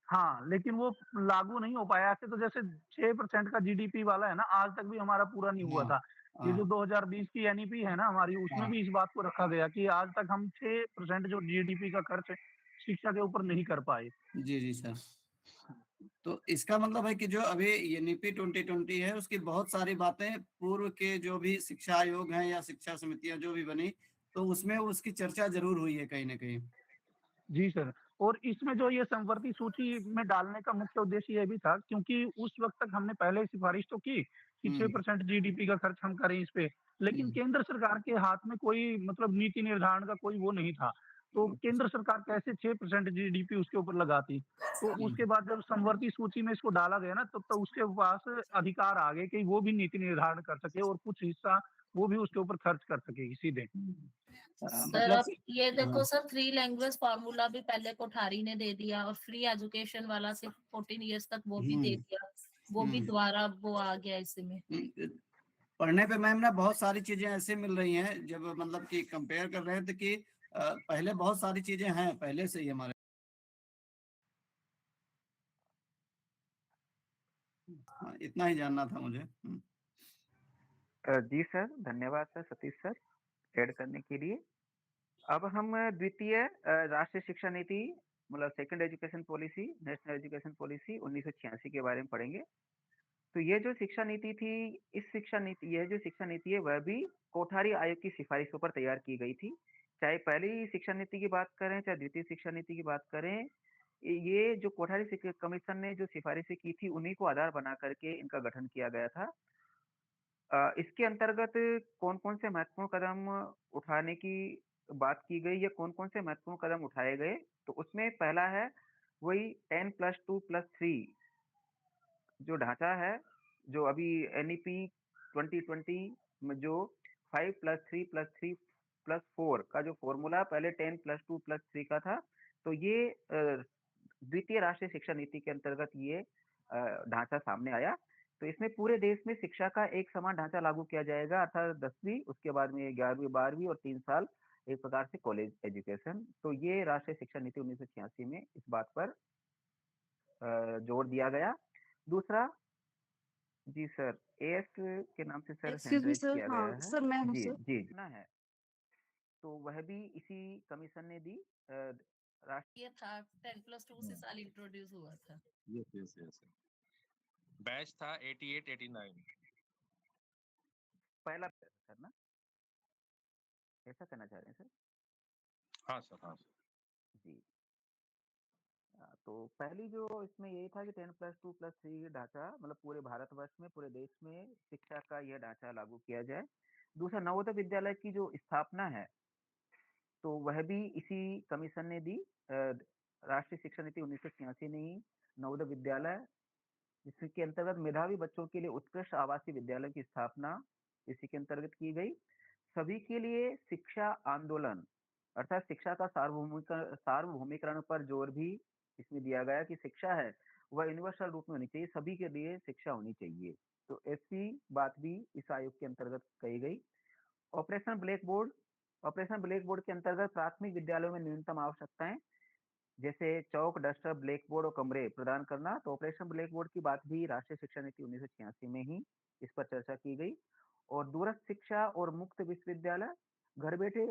हाँ, लेकिन वो लागू नहीं हो पाया। ऐसे तो जैसे 6% का जीडीपी वाला है ना, आज तक भी हमारा पूरा नहीं हुआ था। ये जो 2020 की एनईपी है ना हमारी, उसमें भी इस बात को रखा गया कि आज तक हम 6% जो जीडीपी का खर्च शिक्षा के ऊपर नहीं कर पाए। जी जी सर। तो इसका मतलब है कि जो अभी ये नीति 2020 है उसकी बहुत सारी बातें पूर्व के जो भी शिक्षा आयोग हैं या शिक्षा समितियां जो भी बनी, तो उसमें उसकी चर्चा जरूर हुई है कहीं ना कहीं। जी सर, और इसमें जो ये समवर्ती सूची में डालने का मुख्य उद्देश्य ये भी था क्योंकि उस वक्त तक हमने पहले सिफारिश तो की कि 6% जीडीपी का खर्च हम करें इस पे, लेकिन केंद्र सरकार के हाथ में कोई मतलब नीति निर्धारण का कोई वो नहीं था। तो केंद्र सरकार कैसे 6% जीडीपी उसके ऊपर लगाती। तो उसके बाद जब समवर्ती सूची में इसको डाला गया ना, तो उसके पास अधिकार आ गए कि वो भी नीति निर्धारण कर सके और कुछ हिस्सा वो भी उसके ऊपर खर्च कर सके सीधे। सर अब ये देखो सर, 3 लैंग्वेज फार्मूला भी पहले कोठारी ने दे दिया और फ्री एजुकेशन वाला सिर्फ 14 इयर्स तक वो भी दे दिया, वो भी दोबारा वो आ गया इसमें। पढ़ने पे मैम ना बहुत सारी चीजें ऐसे मिल रही हैं, जब मतलब कि कंपेयर कर रहे थे कि पहले बहुत सारी चीजें हैं पहले से ही हमारे। इतना ही जानना था मुझे। जी सर, धन्यवाद सर सतीश सर ऐड करने के लिए। अब हम द्वितीय राष्ट्रीय शिक्षा नीति मतलब second education policy, national education policy 1986 के बारे में पढ़ेंगे। तो ये जो शिक्षा नीति थी, यह जो शिक्षा नीति है वह भी कोठारी आयोग की सिफारिशों पर तैयार की गई थी। चाहे पहली शिक्षा नीति की बात करें चाहे द्वितीय शिक्षा नीति की बात करें, ये जो कोठारी कमीशन ने जो सिफारिशें की थी उन्हीं को आधार बना करके इनका गठन किया गया था। इसके अंतर्गत कौन-कौन से महत्वपूर्ण कदम उठाने की बात की गई या कौन-कौन से महत्वपूर्ण कदम उठाए गए, तो उसमें पहला है वही 10+2+3 जो ढांचा है, जो अभी एनईपी 2020 में जो 5+3+3+4 का जो फॉर्मूला पहले 10+2+3 का था, तो ये द्वितीय राष्ट्रीय शिक्षा नीति के अंतर्गत ये ढांचा सामने आया। तो इसमें पूरे देश में शिक्षा का एक समान ढांचा लागू किया जाएगा, अर्थात 10वीं, उसके बाद में 11वीं, 12वीं और 3 साल एक प्रकार से कॉलेज एजुकेशन। तो ये राष्ट्रीय शिक्षा नीति 1986 में इस बात पर जोर दिया गया। दूसरा जी सर, एएस के नाम से sir excuse hand me raise sir, किया हाँ गया है। सर, मैं हूँ जी, सर। जी, ना है। तो वह भी इसी कमीशन ने दी राष्ट्र ये था 10+2 से साल इंट्रोड्यूस हुआ था। यस बैच था 88 89 पहला सर ना, ऐसा कहना चाह रहे हैं सर? हाँ सर जी। तो पहली जो इसमें यही था कि 10+2+3 ढांचा, मतलब पूरे भारतवर्ष में, पूरे देश में शिक्षा का यह ढांचा लागू किया जाए। दूसरा, नवोदय विद्यालय की जो स्थापना है, तो वह भी इसी कमीशन ने दी। राष्ट्रीय शिक्षा नीति 1986 ने ही नवोदय विद्यालय, जिसके अंतर्गत मेधावी बच्चों के लिए उत्कृष्ट आवासीय विद्यालय की स्थापना इसी के अंतर्गत की गई। सभी के लिए शिक्षा आंदोलन, अर्थात शिक्षा का सार्वभौमिकरण पर जोर भी इसमें दिया गया कि शिक्षा है वह यूनिवर्सल रूप में होनी चाहिए, सभी के लिए शिक्षा होनी चाहिए। तो ऐसी बात भी इस आयोग के अंतर्गत कही गई। ऑपरेशन ब्लैक बोर्ड के अंतर्गत प्राथमिक विद्यालयों में न्यूनतम आवश्यकताएं, जैसे चौक, डस्टर, ब्लैक बोर्ड और कमरे प्रदान करना। तो ऑपरेशन ब्लैक बोर्ड की बात भी राष्ट्रीय शिक्षा नीति 1986 में ही इस पर चर्चा की गई। और दूरस्थ शिक्षा और मुक्त विश्वविद्यालय, घर बैठे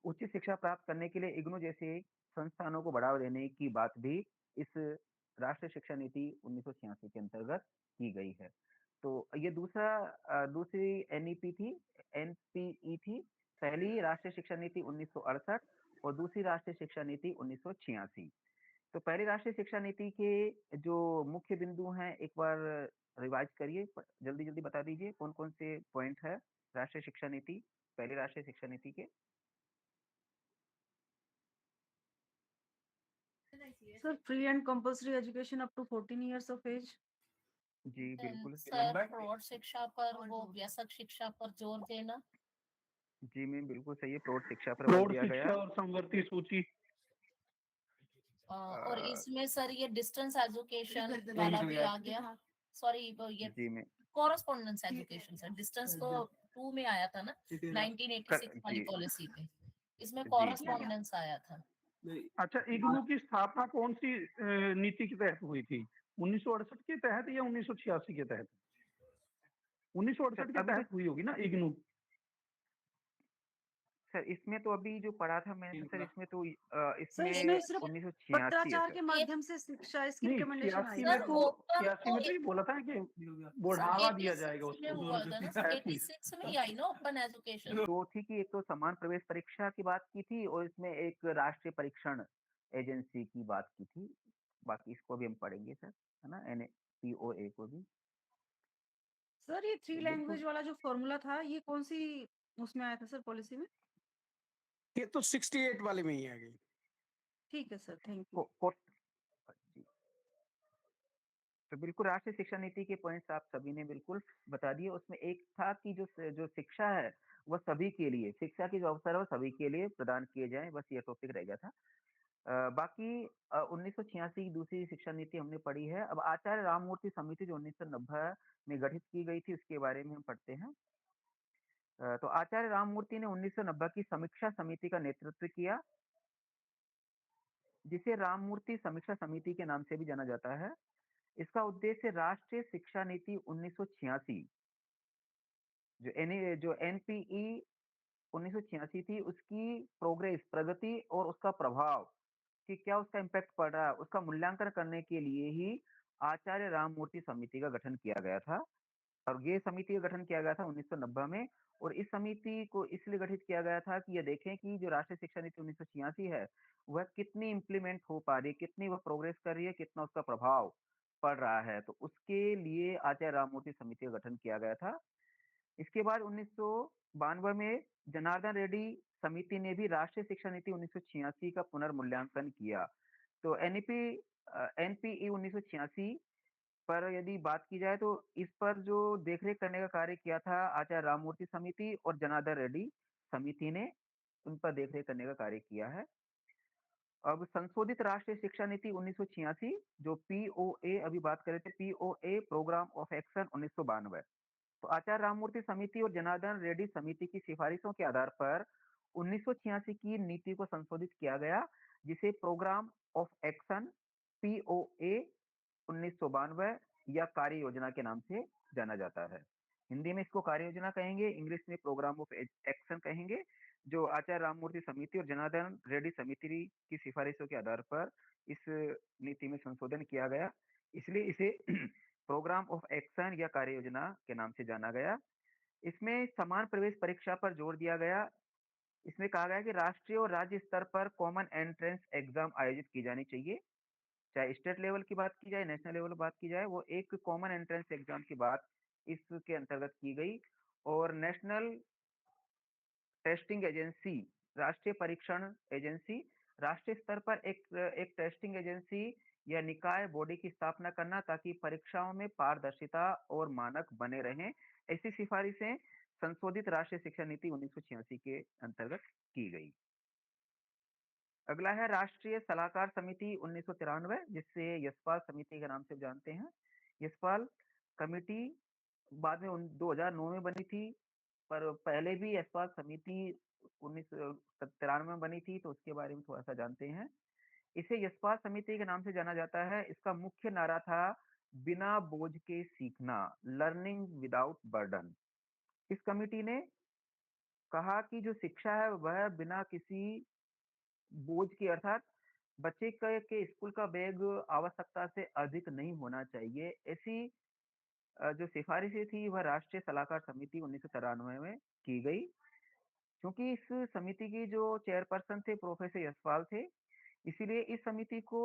उच्च शिक्षा प्राप्त करने के लिए इग्नू जैसे संस्थानों को बढ़ावा देने की बात भी इस राष्ट्रीय शिक्षा नीति 1986 के अंतर्गत की गई है। तो ये दूसरी एनईपी थी, एनपीई थी। पहली राष्ट्रीय शिक्षा नीति 1968 और दूसरी राष्ट्रीय शिक्षा नीति 1986। तो पहली राष्ट्रीय शिक्षा नीति के जो मुख्य बिंदु हैं, एक बार रिवाइज करिए, जल्दी जल्दी बता दीजिए कौन कौन से पॉइंट है राष्ट्रीय शिक्षा नीति, पहली राष्ट्रीय शिक्षा नीति के। Sir, free and compulsory education up to 14 years of age. जी बिल्कुल सर, प्रौढ़ शिक्षा पर, वो वयस्क शिक्षा पर जोर देना। जी मैम, बिल्कुल सही है, प्रौढ़ शिक्षा पर बल दिया गया। और समवर्ती सूची। और इसमें सर ये डिस्टेंस एजुकेशन वाला भी आ गया। सॉरी, ये जी मैं कॉरेस्पॉन्डेंस एजुकेशन सर, डिस्टेंस तो 2 में आया था ना 1986 वाली पॉलिसी में, इसमें कॉरेस्पॉन्डेंस आया था। अच्छा, इग्नू की स्थापना कौन सी नीति के तहत हुई थी? 1968 के तहत या 1986 के तहत? 1968 के तहत हुई होगी ना इग्नू? सर इसमें तो अभी जो पढ़ा था मैंने सर, इसमें तो सर, इसमें इसमें सिर्फ 1986 पत्राचार के माध्यम से शिक्षा, इसकी रिकमेंडेशन आई है। 86 में तो ये बोला था कि बढ़ावा दिया जाएगा उसको। 86 में ही आई ना ओपन एजुकेशन। तो थी कि एक तो समान प्रवेश परीक्षा की बात की थी और इसमें एक राष्ट्रीय परीक्षण एजेंसी की बात की थी। बाकी इसको भी हम पढ़ेंगे सर, है ना, NPOA को भी। सर, ये 3 लैंग्वेज वाला जो फॉर्मूला था, ये कौन सी उसमें आया था सर पॉलिसी में? ये तो 68 वाले में ही आ गई। ठीक है सर, थैंक यू। जी, तो बिल्कुल राष्ट्रीय शिक्षा नीति के पॉइंट्स आप सभी ने बिल्कुल बता दिए। उसमें एक था कि जो शिक्षा है वह सभी के लिए, शिक्षा के जो अवसर है वो सभी के लिए प्रदान किए जाएं, बस ये टॉपिक रह गया था। बाकी 1986 की दूसरी शिक्षा नीति हमने पढ़ी है। अब आचार्य राममूर्ति समिति जो 1990 में गठित की गई थी, उसके बारे में हम पढ़ते हैं। तो आचार्य राममूर्ति ने 1990 की समीक्षा समिति का नेतृत्व किया, जिसे राममूर्ति समीक्षा समिति के नाम से भी जाना जाता है। इसका उद्देश्य राष्ट्रीय शिक्षा नीति 1986 जो NPE 1986 थी, उसकी प्रोग्रेस, प्रगति और उसका प्रभाव कि क्या उसका इम्पैक्ट पड़ रहा है, उसका मूल्यांकन करने के लिए ही आचार्य राममूर्ति समिति का गठन किया गया था। और ये समिति का गठन किया गया था 1990 में। और इस समिति को इसलिए गठित किया गया था कि ये देखें कि जो राष्ट्रीय शिक्षा नीति 1986 है वह कितनी इम्प्लीमेंट हो पा रही है, कितनी वह प्रोग्रेस कर रही है, कितना उसका प्रभाव पड़ रहा है। तो उसके लिए आचार्य राममूर्ति समिति का गठन किया गया था। इसके बाद 1992 में जनार्दन रेड्डी समिति ने भी राष्ट्रीय शिक्षा नीति 1986 का पुनर्मूल्यांकन किया। तो NPE 1986 पर यदि बात की जाए तो इस पर जो देखरेख करने का कार्य किया था आचार्य राममूर्ति समिति और जनार्दन रेड्डी समिति ने उन पर देखरेख करने का कार्य किया है। अब संशोधित राष्ट्रीय शिक्षा नीति 1986 जो POA, अभी बात कर रहे थे, POA प्रोग्राम ऑफ एक्शन 1992। तो आचार्य राममूर्ति समिति और जनार्दन रेड्डी समिति की सिफारिशों के आधार पर 1986 की नीति को संशोधित किया गया, जिसे प्रोग्राम ऑफ एक्शन POA 1992 या कार्य योजना के नाम से जाना जाता है। हिंदी में इसको कार्य योजना कहेंगे, इंग्लिश में प्रोग्राम ऑफ एक्शन कहेंगे, जो आचार्य राममूर्ति समिति और जनार्दन रेड्डी समिति की सिफारिशों के आधार पर इस नीति में संशोधन किया गया, इसलिए इसे प्रोग्राम ऑफ एक्शन या कार्य योजना के नाम से जाना गया। इसमें समान प्रवेश परीक्षा पर जोर दिया गया। इसमें कहा गया कि राष्ट्रीय और राज्य स्तर पर कॉमन एंट्रेंस एग्जाम आयोजित की जानी चाहिए, चाहे स्टेट लेवल की बात की जाए, नेशनल लेवल की बात की जाए, वो एक कॉमन एंट्रेंस एग्जाम की बात इसके अंतर्गत की गई। और नेशनल टेस्टिंग एजेंसी, राष्ट्रीय परीक्षण एजेंसी, राष्ट्रीय स्तर पर एक टेस्टिंग एजेंसी या निकाय बॉडी की स्थापना करना, ताकि परीक्षाओं में पारदर्शिता और मानक बने रहें। ऐसी सिफारिशें संशोधित राष्ट्रीय शिक्षा नीति 1986 के अंतर्गत की गई। अगला है राष्ट्रीय सलाहकार समिति 1993, जिससे यशपाल समिति के नाम से जानते हैं। यशपाल कमेटी बाद में 2009 में बनी थी, पर पहले भी यशपाल समिति 1993 में बनी थी, तो उसके बारे में थोड़ा सा जानते हैं। इसे यशपाल समिति के नाम से जाना जाता है। इसका मुख्य नारा था बिना बोझ के सीखना, लर्निंग विदाउट बर्डन। इस कमेटी ने कहा कि जो शिक्षा है वह बिना किसी बोझ के, अर्थात बच्चे के स्कूल का बैग आवश्यकता से अधिक नहीं होना चाहिए। ऐसी जो सिफारिशें थी वह राष्ट्रीय सलाहकार समिति 1993 में की गई। क्योंकि इस समिति की जो चेयरपर्सन थे प्रोफेसर यशपाल थे, इसीलिए इस समिति को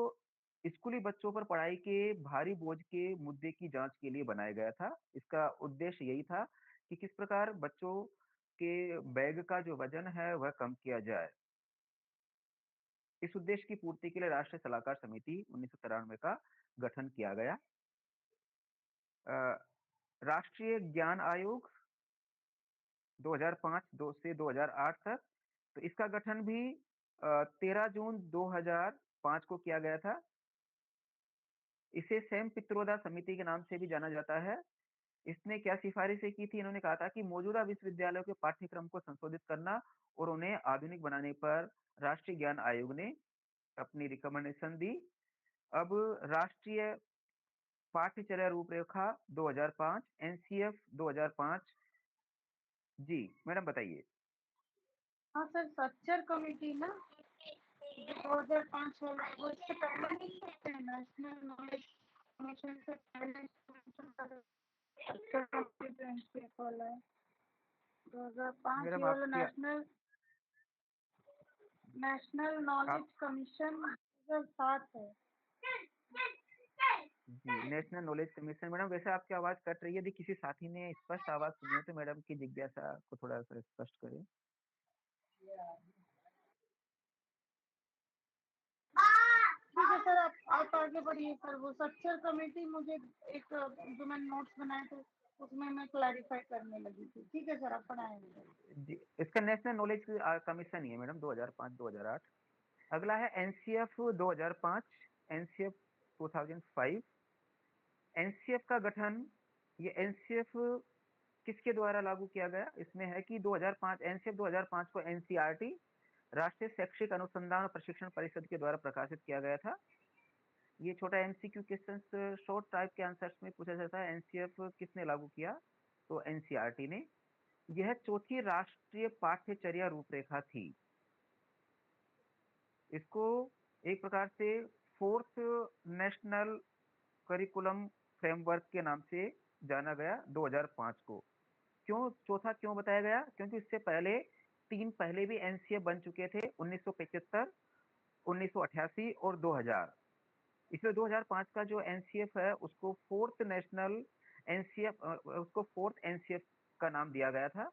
स्कूली बच्चों पर पढ़ाई के भारी बोझ के मुद्दे की जांच के लिए बनाया गया था। इसका उद्देश्य यही था कि किस प्रकार बच्चों के बैग का जो वजन है वह कम किया जाए। इस उद्देश्य की पूर्ति के लिए राष्ट्रीय सलाहकार समिति 1993 का गठन किया गया। राष्ट्रीय ज्ञान आयोग 2005 से 2008 तक, तो इसका गठन भी 13 जून 2005 को किया गया था। इसे सैम पित्रोदा समिति के नाम से भी जाना जाता है। इसने क्या सिफारिशें की थी? इन्होंने कहा था कि मौजूदा विश्वविद्यालयों के पाठ्यक्रम को संशोधित करना और उन्हें आधुनिक बनाने पर राष्ट्रीय ज्ञान आयोग ने अपनी रिकमेंडेशन दी। अब राष्ट्रीय पाठ्यचर्या रूपरेखा 2005, NCF 2005। जी मैडम बताइए। हाँ सर, स्ट्रक्चर कमेटी ना 2005 वाला, वो इससे पहले नहीं है, नेशनल नॉलेज कमीशन से पहले स्ट्रक्चर कमेटी NCF वाला है। 2005 मैडम ये वाला आपकी नेशनल नॉलेज कमीशन 2007 है। जी नेशनल नॉलेज कमीशन। मैडम वैसे आपकी आवाज कट रही है, यदि किसी साथी ने स्पष्ट आवाज सुनी है तो मैडम की जिज्ञासा को थोड़ा सा स्पष्ट करें। ठीक है सर, आप आगे बढ़िए सर। वो स्ट्रक्चर कमेटी मुझे एक जो मैंने नोट्स बनाए थे उसमें मैं क्लैरिफाई करने लगी थी। ठीक है सर, आप पढ़ाएंगे। जी इसका नेशनल नॉलेज कमीशन ही है मैडम 2005-2008। अगला है NCF 2005, NCF 2005। NCF का गठन, ये NCF किसके द्वारा लागू किया गया? इसमें है कि 2005 NCF 2005 को NCERT राष्ट्रीय शैक्षिक अनुसंधान और प्रशिक्षण परिषद के द्वारा प्रकाशित किया गया था। ये छोटा MCQ क्वेश्चन शॉर्ट टाइप के आंसर्स में पूछा जाता है। NCF किसने लागू किया? तो NCERT ने। यह चौथी राष्ट्रीय पाठ्यचर्या रूपरेखा थी। इसको एक प्रकार से फोर्थ नेशनल करिकुलम फ्रेमवर्क के नाम से जाना गया 2005 को। क्यों चौथा क्यों बताया गया? क्योंकि इससे पहले पहले भी NCF बन चुके थे, 1975, 1988 और 2000। इसलिए 2005 का जो NCF है उसको फोर्थ NCF का नाम दिया गया था।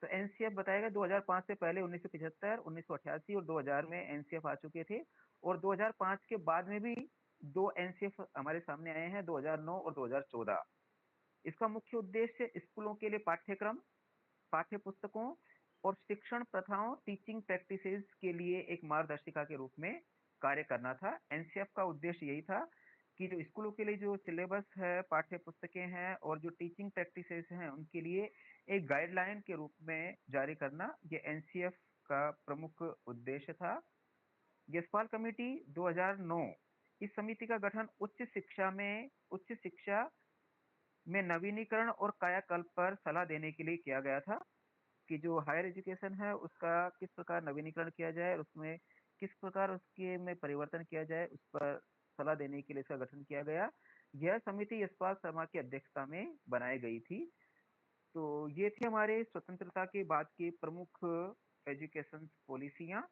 तो NCF बताया गया 2005 से पहले 1975, 1988 और 2000 में NCF आ चुके थे। और 2005 के बाद में भी 2 NCF हमारे सामने आए हैं, 2009 और 2014। इसका मुख्य उद्देश्य स्कूलों के लिए पाठ्यक्रम, पाठ्य पुस्तकों और शिक्षण प्रथाओं, टीचिंग प्रैक्टिसेस के लिए एक मार्गदर्शिका के रूप में कार्य करना था। NCF का उद्देश्य यही था कि जो स्कूलों के लिए जो सिलेबस है, पाठ्य पुस्तकें हैं और जो टीचिंग प्रैक्टिसेस हैं उनके लिए एक गाइडलाइन के रूप में जारी करना, ये NCF का प्रमुख उद्देश्य था। यशपाल कमेटी 2009 इस समिति का गठन उच्च शिक्षा में नवीनीकरण और कायाकल्प पर सलाह देने के लिए किया गया था कि जो हायर एजुकेशन है उसका किस प्रकार नवीनीकरण किया जाए और उसमें किस प्रकार उसके में परिवर्तन किया जाए उस पर सलाह देने के लिए इसका गठन किया गया। यह समिति यशपाल शर्मा की अध्यक्षता में बनाई गई थी। तो ये थी हमारे स्वतंत्रता के बाद की प्रमुख एजुकेशन पॉलिसियां।